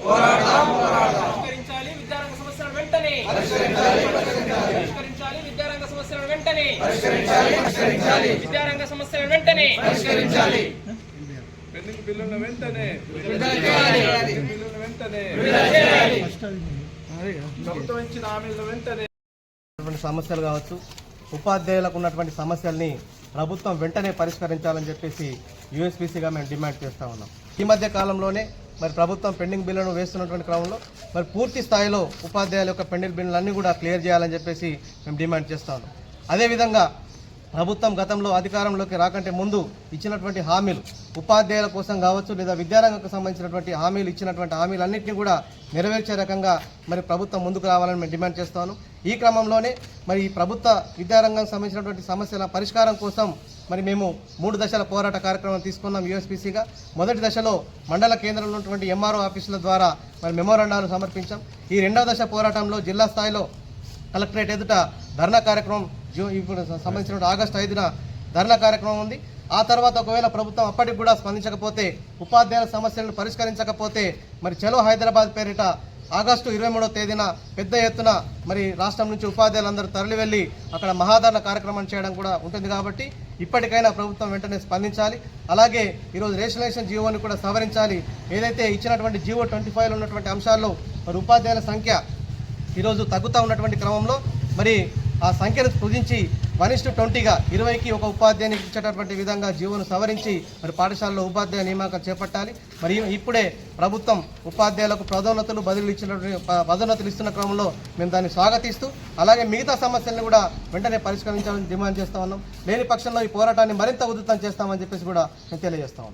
పరిష్కరించాలి విద్యారంగ సమస్యలను వెంటనే పరిష్కరించాలి విద్యారంగ సమస్యలను వెంటనే విద్యారంగ సమస్యలను వెంటనే పరిష్కరించాలి పెండింగ్ బిల్లుల వెంటనే ప్రభుత్వం ఇచ్చిన హామీల వెంటనే సమస్యలు కావచ్చు, ఉపాధ్యాయులకు ఉన్నటువంటి సమస్యల్ని ప్రభుత్వం వెంటనే పరిష్కరించాలని చెప్పేసి యూఎస్పీసీగా మేము డిమాండ్ చేస్తూ ఉన్నాం. ఈ మధ్య కాలంలోనే మరి ప్రభుత్వం పెండింగ్ బిల్లును వేస్తున్నటువంటి క్రమంలో మరి పూర్తి స్థాయిలో ఉపాధ్యాయుల యొక్క పెండింగ్ బిల్లులన్నీ కూడా క్లియర్ చేయాలని చెప్పేసి మేము డిమాండ్ చేస్తూ ఉన్నాం. అదేవిధంగా ప్రభుత్వం గతంలో అధికారంలోకి రాకంటే ముందు ఇచ్చినటువంటి హామీలు ఉపాధ్యాయుల కోసం కావచ్చు లేదా విద్యారంగంకు సంబంధించినటువంటి హామీలు ఇచ్చినటువంటి హామీలన్నింటినీ కూడా నెరవేర్చే రకంగా మరి ప్రభుత్వం ముందుకు రావాలని మేము డిమాండ్ చేస్తాను. ఈ క్రమంలోనే మరి ఈ ప్రభుత్వ విద్యారంగానికి సంబంధించినటువంటి సమస్యల పరిష్కారం కోసం మరి మేము 3 దశల పోరాట కార్యక్రమం తీసుకున్నాం యూఎస్పీసీగా. మొదటి దశలో మండల కేంద్రంలో ఉన్నటువంటి ఎంఆర్ఓ ఆఫీసుల ద్వారా మరి మెమోరాండాలు సమర్పించాం. ఈ 2వ దశ పోరాటంలో జిల్లా స్థాయిలో కలెక్టరేట్ ఎదుట ధర్నా కార్యక్రమం ఇప్పుడు సంబంధించిన ఆగస్టు 5న ధర్నా కార్యక్రమం ఉంది. ఆ తర్వాత ఒకవేళ ప్రభుత్వం అప్పటికి కూడా స్పందించకపోతే, ఉపాధ్యాయుల సమస్యలను పరిష్కరించకపోతే మరి చలో హైదరాబాద్ పేరిట ఆగస్టు 23వ తేదీన పెద్ద ఎత్తున మరి రాష్ట్రం నుంచి ఉపాధ్యాయులందరూ తరలి వెళ్ళి అక్కడ మహాధరణ కార్యక్రమం చేయడం కూడా ఉంటుంది. కాబట్టి ఇప్పటికైనా ప్రభుత్వం వెంటనే స్పందించాలి. అలాగే ఈరోజు రేషనలైజేషన్ జీవోని కూడా సవరించాలి. ఏదైతే ఇచ్చినటువంటి జీవో 25లో ఉన్నటువంటి అంశాల్లో మరి ఉపాధ్యాయుల సంఖ్య ఈరోజు తగ్గుతూ ఉన్నటువంటి క్రమంలో మరి ఆ సంఖ్యను కుదించి 1:20గా 20కి ఒక ఉపాధ్యాయునికి ఇచ్చేటటువంటి విధంగా జీవోను సవరించి మరి పాఠశాలలో ఉపాధ్యాయ నియామకం చేపట్టాలి. మరి ఇప్పుడే ప్రభుత్వం ఉపాధ్యాయులకు పదోన్నతులు ఇస్తున్న క్రమంలో మేము దాన్ని స్వాగతిస్తూ అలాగే మిగతా సమస్యలను కూడా వెంటనే పరిష్కరించాలని డిమాండ్ చేస్తా ఉన్నాం. లేని పక్షంలో ఈ పోరాటాన్ని మరింత ఉధృతం చేస్తామని చెప్పేసి కూడా మేము తెలియజేస్తాం.